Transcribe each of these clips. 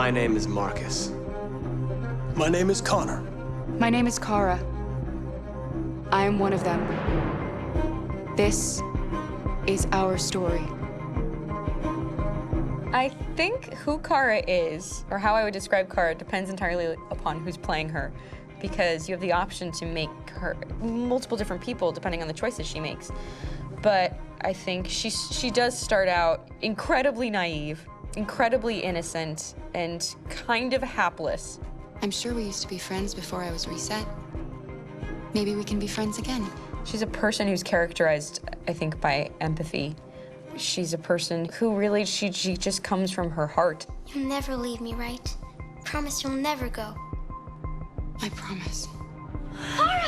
My name is Marcus. My name is Connor. My name is Kara. I am one of them. This is our story. I think who Kara is, or how I would describe Kara, depends entirely upon who's playing her, because you have the option to make her multiple different people depending on the choices she makes. But I think she does start out incredibly naive, incredibly innocent, and kind of hapless. I'm sure we used to be friends before I was reset. Maybe we can be friends again. She's a person who's characterized, I think, by empathy. She's a person who really, she just comes from her heart. You'll never leave me, right? Promise you'll never go. I promise. Kara!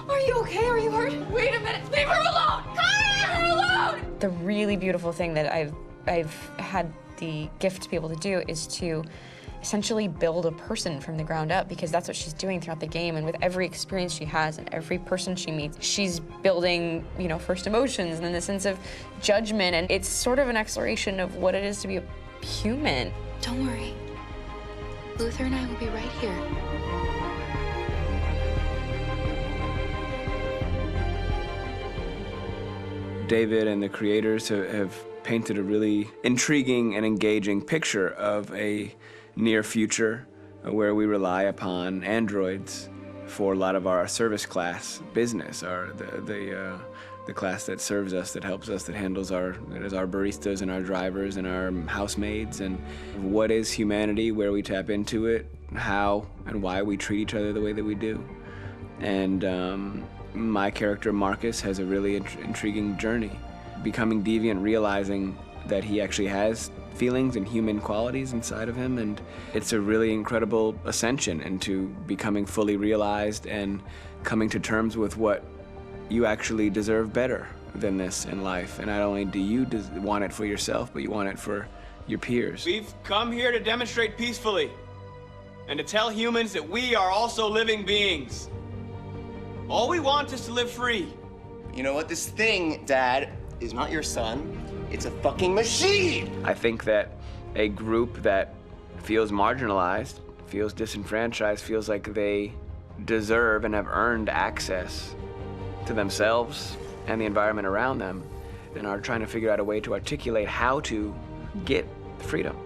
Are you okay? Are you hurt? Wait a minute. Leave her alone! Kara! Leave her alone! The really beautiful thing that I've had the gift to be able to do is to essentially build a person from the ground up, because that's what she's doing throughout the game. And with every experience she has and every person she meets, she's building, you know, first emotions and then the sense of judgment. And it's sort of an exploration of what it is to be a human. Don't worry. Luther and I will be right here. David and the creators have painted a really intriguing and engaging picture of a near future where we rely upon androids for a lot of our service class business, the class that serves us, that helps us, that handles our baristas and our drivers and our housemaids. And what is humanity, where we tap into it, how and why we treat each other the way that we do. And my character Marcus has a really intriguing journey, becoming deviant, realizing that he actually has feelings and human qualities inside of him, and it's a really incredible ascension into becoming fully realized and coming to terms with what you actually deserve better than this in life. And not only do you want it for yourself, but you want it for your peers. We've come here to demonstrate peacefully and to tell humans that we are also living beings. All we want is to live free. You know what? This thing, Dad, is not your son. It's a fucking machine! I think that a group that feels marginalized, feels disenfranchised, feels like they deserve and have earned access to themselves and the environment around them, and are trying to figure out a way to articulate how to get freedom.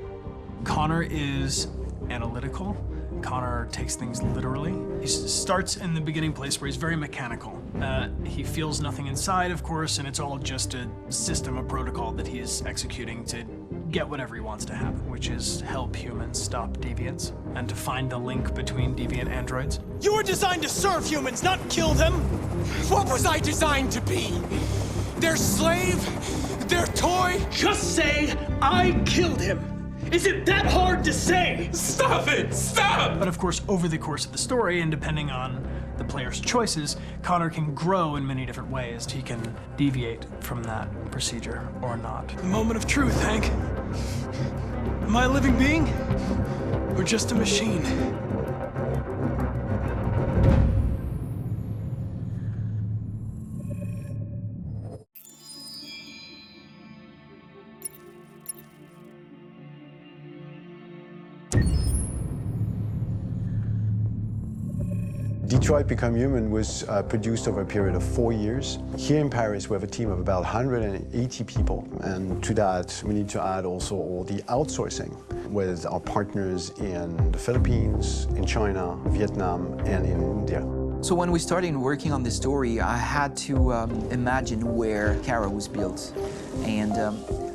Connor is analytical. Connor takes things literally. He starts in the beginning place where he's very mechanical. He feels nothing inside, of course, and it's all just a system, a protocol that he is executing to get whatever he wants to happen, which is help humans stop deviants and to find the link between deviant androids. You were designed to serve humans, not kill them. What was I designed to be? Their slave? Their toy? Just say, I killed him. Is it that hard to say? Stop it! Stop! But of course, over the course of the story, and depending on the player's choices, Connor can grow in many different ways. He can deviate from that procedure or not. The moment of truth, Hank. Am I a living being? Or just a machine? Detroit Become Human was produced over a period of 4 years. Here in Paris, we have a team of about 180 people. And to that, we need to add also all the outsourcing with our partners in the Philippines, in China, Vietnam, and in India. So when we started working on this story, I had to imagine where Kara was built. And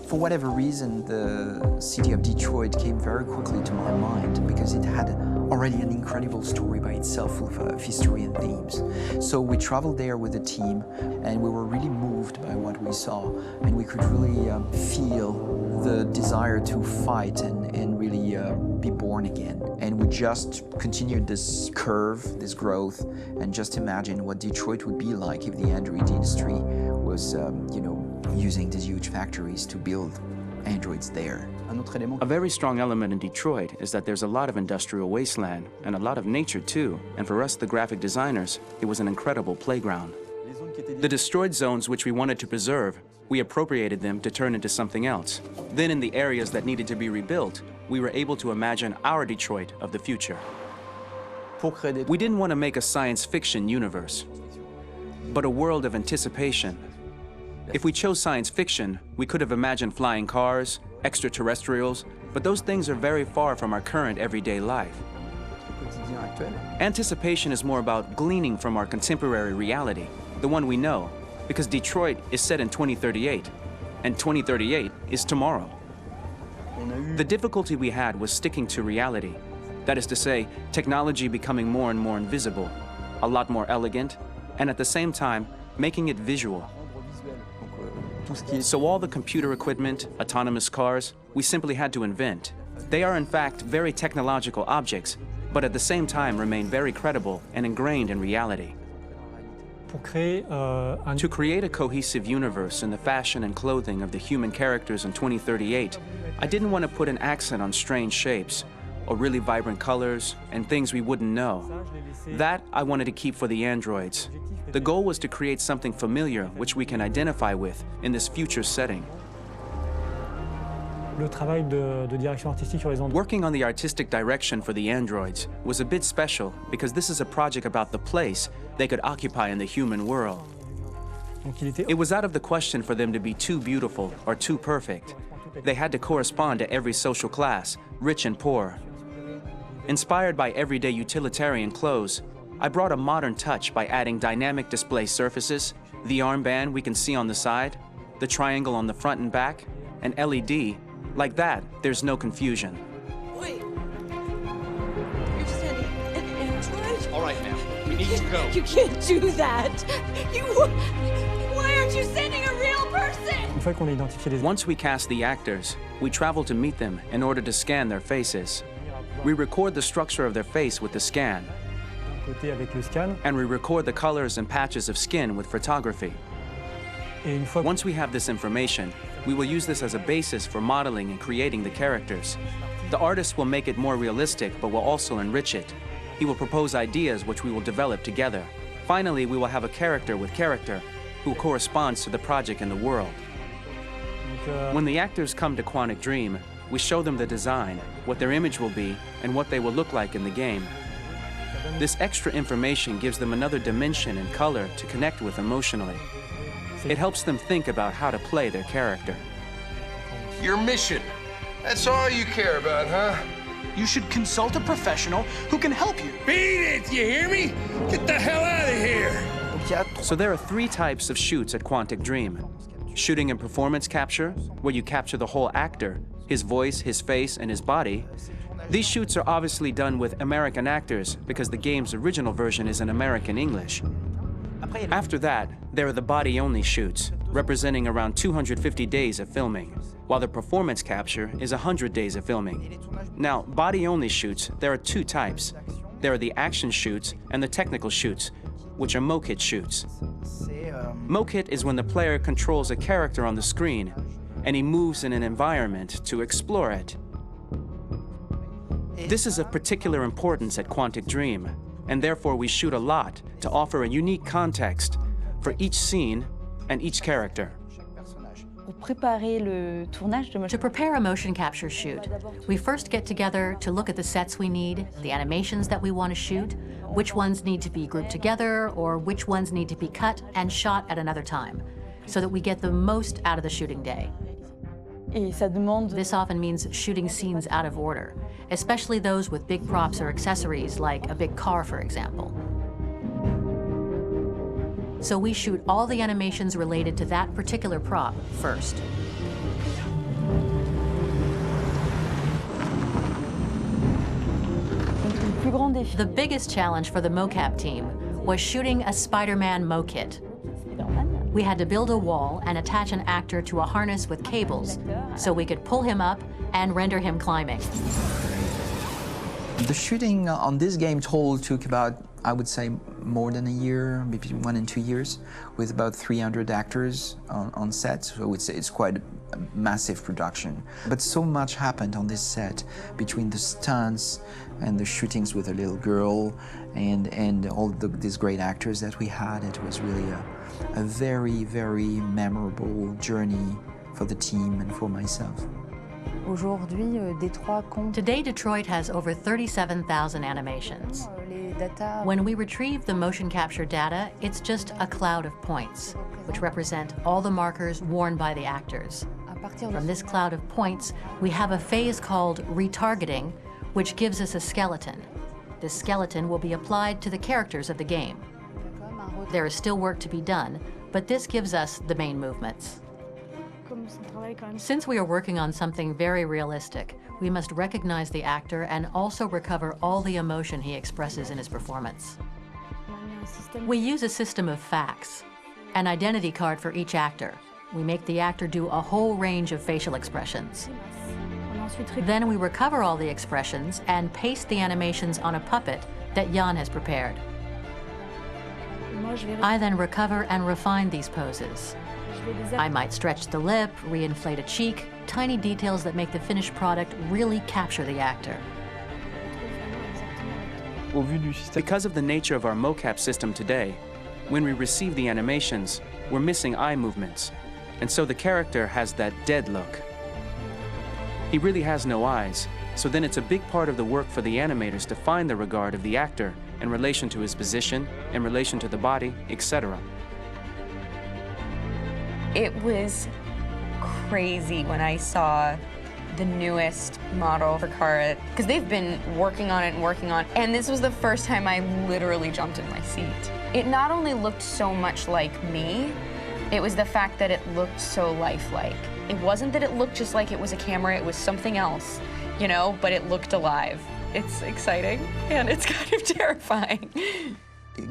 for whatever reason, the city of Detroit came very quickly to my mind because it had already an incredible story by itself of history and themes. So we traveled there with the team, and we were really moved by what we saw, and we could really feel the desire to fight and really be born again. And we just continued this curve, this growth, and just imagine what Detroit would be like if the android industry was, you know, using these huge factories to build androids there. A very strong element in Detroit is that there's a lot of industrial wasteland and a lot of nature too. And for us, the graphic designers, it was an incredible playground. The destroyed zones which we wanted to preserve, we appropriated them to turn into something else. Then in the areas that needed to be rebuilt, we were able to imagine our Detroit of the future. We didn't want to make a science fiction universe, but a world of anticipation. If we chose science fiction, we could have imagined flying cars, extraterrestrials, but those things are very far from our current everyday life. Anticipation is more about gleaning from our contemporary reality, the one we know, because Detroit is set in 2038, and 2038 is tomorrow. The difficulty we had was sticking to reality. That is to say, technology becoming more and more invisible, a lot more elegant, and at the same time, making it visual. So all the computer equipment, autonomous cars, we simply had to invent. They are in fact very technological objects, but at the same time remain very credible and ingrained in reality. To create a cohesive universe in the fashion and clothing of the human characters in 2038, I didn't want to put an accent on strange shapes, or really vibrant colors, and things we wouldn't know. That I wanted to keep for the androids. The goal was to create something familiar which we can identify with in this future setting. Working on the artistic direction for the androids was a bit special because this is a project about the place they could occupy in the human world. It was out of the question for them to be too beautiful or too perfect. They had to correspond to every social class, rich and poor. Inspired by everyday utilitarian clothes, I brought a modern touch by adding dynamic display surfaces, the armband we can see on the side, the triangle on the front and back, an LED. Like that, there's no confusion. Wait. You're sending an android? All right, ma'am. We need to go. You can't do that. Why aren't you sending a real person? Once we cast the actors, we travel to meet them in order to scan their faces. We record the structure of their face with the scan, and we record the colors and patches of skin with photography. Once we have this information, we will use this as a basis for modeling and creating the characters. The artist will make it more realistic, but will also enrich it. He will propose ideas which we will develop together. Finally, we will have a character with character who corresponds to the project and the world. When the actors come to Quantic Dream, we show them the design, what their image will be, and what they will look like in the game. This extra information gives them another dimension and color to connect with emotionally. It helps them think about how to play their character. Your mission. That's all you care about, huh? You should consult a professional who can help you. Beat it, you hear me? Get the hell out of here! So there are 3 types of shoots at Quantic Dream. Shooting and performance capture, where you capture the whole actor, his voice, his face, and his body. These shoots are obviously done with American actors because the game's original version is in American English. After that, there are the body-only shoots, representing around 250 days of filming, while the performance capture is 100 days of filming. Now, body-only shoots, there are 2 types. There are the action shoots and the technical shoots, which are mokit shoots. Mokit is when the player controls a character on the screen, and he moves in an environment to explore it. This is of particular importance at Quantic Dream, and therefore we shoot a lot to offer a unique context for each scene and each character. To prepare a motion capture shoot, we first get together to look at the sets we need, the animations that we want to shoot, which ones need to be grouped together, or which ones need to be cut and shot at another time, so that we get the most out of the shooting day. This often means shooting scenes out of order, especially those with big props or accessories, like a big car, for example. So we shoot all the animations related to that particular prop first. The biggest challenge for the mocap team was shooting a Spider-Man mokit. We had to build a wall and attach an actor to a harness with cables so we could pull him up and render him climbing. The shooting on this game total took about, I would say, more than a year, maybe 1 and 2 years, with about 300 actors on set, so it's quite a massive production. But so much happened on this set, between the stunts and the shootings with a little girl and all these great actors that we had. It was really a very, very memorable journey for the team and for myself. Today, Detroit has over 37,000 animations. When we retrieve the motion capture data, it's just a cloud of points, which represent all the markers worn by the actors. From this cloud of points, we have a phase called retargeting, which gives us a skeleton. This skeleton will be applied to the characters of the game. There is still work to be done, but this gives us the main movements. Since we are working on something very realistic, we must recognize the actor and also recover all the emotion he expresses in his performance. We use a system of facts, an identity card for each actor. We make the actor do a whole range of facial expressions. Then we recover all the expressions and paste the animations on a puppet that Jan has prepared. I then recover and refine these poses. I might stretch the lip, reinflate a cheek, tiny details that make the finished product really capture the actor. Because of the nature of our mocap system today, when we receive the animations, we're missing eye movements, and so the character has that dead look. He really has no eyes, so then it's a big part of the work for the animators to find the regard of the actor in relation to his position, in relation to the body, etc. It was crazy when I saw the newest model for Kara, because they've been working on it, and this was the first time I literally jumped in my seat. It not only looked so much like me, it was the fact that it looked so lifelike. It wasn't that it looked just like it was a camera, it was something else, you know, but it looked alive. It's exciting, and it's kind of terrifying.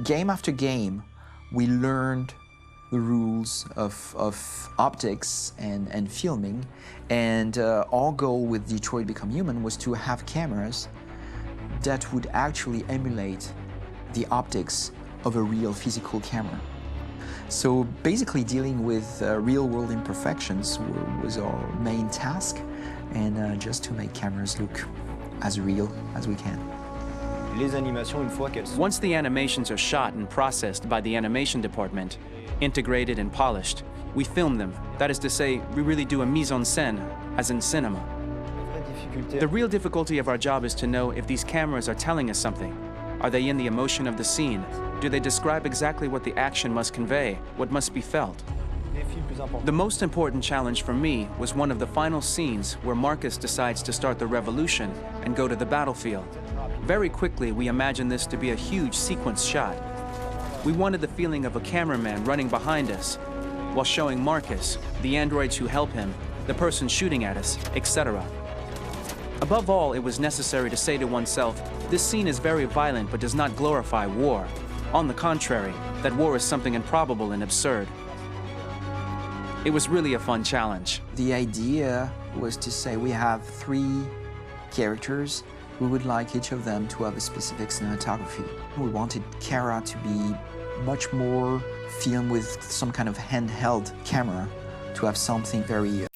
Game after game, we learned the rules of optics and filming, and our goal with Detroit Become Human was to have cameras that would actually emulate the optics of a real physical camera. So basically dealing with real-world imperfections was our main task, and just to make cameras look as real as we can. Once the animations are shot and processed by the animation department, integrated and polished, we film them. That is to say, we really do a mise en scène, as in cinema. The real difficulty of our job is to know if these cameras are telling us something. Are they in the emotion of the scene? Do they describe exactly what the action must convey, what must be felt? The most important challenge for me was one of the final scenes where Marcus decides to start the revolution and go to the battlefield. Very quickly, we imagined this to be a huge sequence shot. We wanted the feeling of a cameraman running behind us, while showing Marcus, the androids who help him, the person shooting at us, etc. Above all, it was necessary to say to oneself, this scene is very violent but does not glorify war. On the contrary, that war is something improbable and absurd. It was really a fun challenge. The idea was to say we have 3 characters. We would like each of them to have a specific cinematography. We wanted Kara to be much more filmed with some kind of handheld camera, to have something very